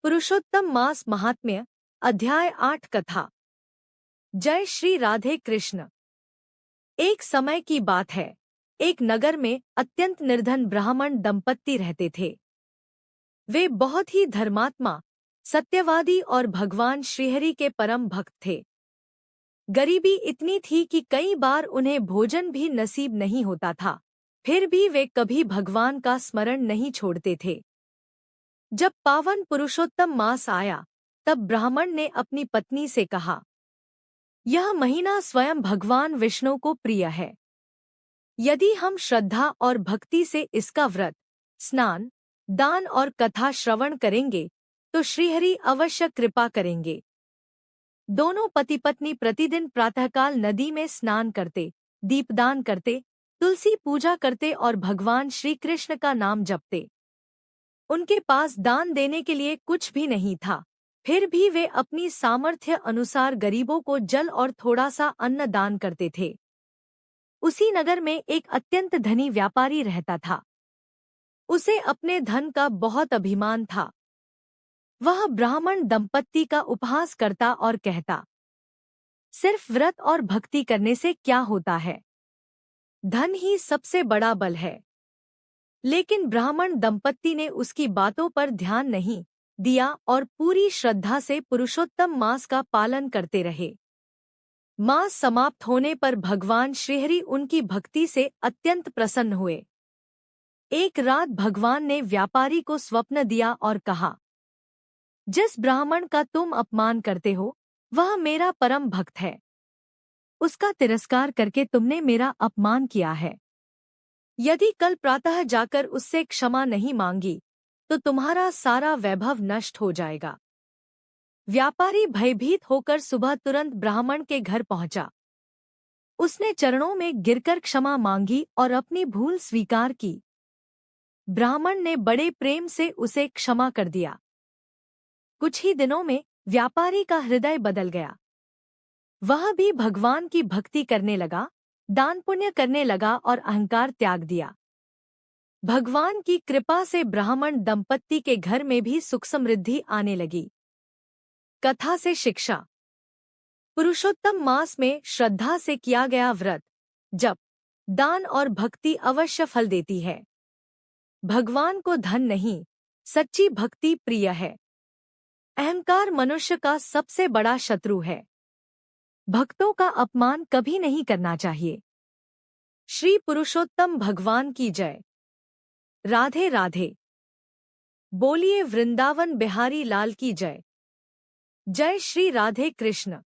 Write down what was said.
पुरुषोत्तम मास महात्म्य अध्याय 8 कथा। जय श्री राधे कृष्ण। एक समय की बात है, एक नगर में अत्यंत निर्धन ब्राह्मण दंपत्ति रहते थे। वे बहुत ही धर्मात्मा, सत्यवादी और भगवान श्रीहरि के परम भक्त थे। गरीबी इतनी थी कि कई बार उन्हें भोजन भी नसीब नहीं होता था, फिर भी वे कभी भगवान का स्मरण नहीं छोड़ते थे। जब पावन पुरुषोत्तम मास आया, तब ब्राह्मण ने अपनी पत्नी से कहा, यह महीना स्वयं भगवान विष्णु को प्रिय है। यदि हम श्रद्धा और भक्ति से इसका व्रत, स्नान, दान और कथा श्रवण करेंगे तो श्रीहरि अवश्य कृपा करेंगे। दोनों पति पत्नी प्रतिदिन प्रातःकाल नदी में स्नान करते, दीपदान करते, तुलसी पूजा करते और भगवान श्री कृष्ण का नाम जपते। उनके पास दान देने के लिए कुछ भी नहीं था, फिर भी वे अपनी सामर्थ्य अनुसार गरीबों को जल और थोड़ा सा अन्न दान करते थे। उसी नगर में एक अत्यंत धनी व्यापारी रहता था। उसे अपने धन का बहुत अभिमान था। वह ब्राह्मण दंपत्ति का उपहास करता और कहता, सिर्फ व्रत और भक्ति करने से क्या होता है? धन ही सबसे बड़ा बल है। लेकिन ब्राह्मण दंपत्ति ने उसकी बातों पर ध्यान नहीं दिया और पूरी श्रद्धा से पुरुषोत्तम मास का पालन करते रहे। मास समाप्त होने पर भगवान श्रीहरि उनकी भक्ति से अत्यंत प्रसन्न हुए। एक रात भगवान ने व्यापारी को स्वप्न दिया और कहा, जिस ब्राह्मण का तुम अपमान करते हो, वह मेरा परम भक्त है। उसका तिरस्कार करके तुमने मेरा अपमान किया है। यदि कल प्रातः जाकर उससे क्षमा नहीं मांगी, तो तुम्हारा सारा वैभव नष्ट हो जाएगा। व्यापारी भयभीत होकर सुबह तुरंत ब्राह्मण के घर पहुंचा। उसने चरणों में गिरकर क्षमा मांगी और अपनी भूल स्वीकार की। ब्राह्मण ने बड़े प्रेम से उसे क्षमा कर दिया। कुछ ही दिनों में व्यापारी का हृदय बदल गया। वह भी भगवान की भक्ति करने लगा, दान पुण्य करने लगा और अहंकार त्याग दिया। भगवान की कृपा से ब्राह्मण दंपत्ति के घर में भी सुख समृद्धि आने लगी। कथा से शिक्षा। पुरुषोत्तम मास में श्रद्धा से किया गया व्रत, जप, दान और भक्ति अवश्य फल देती है। भगवान को धन नहीं, सच्ची भक्ति प्रिय है। अहंकार मनुष्य का सबसे बड़ा शत्रु है। भक्तों का अपमान कभी नहीं करना चाहिए। श्री पुरुषोत्तम भगवान की जय। राधे राधे। बोलिए वृंदावन बिहारी लाल की जय। जय श्री राधे कृष्ण।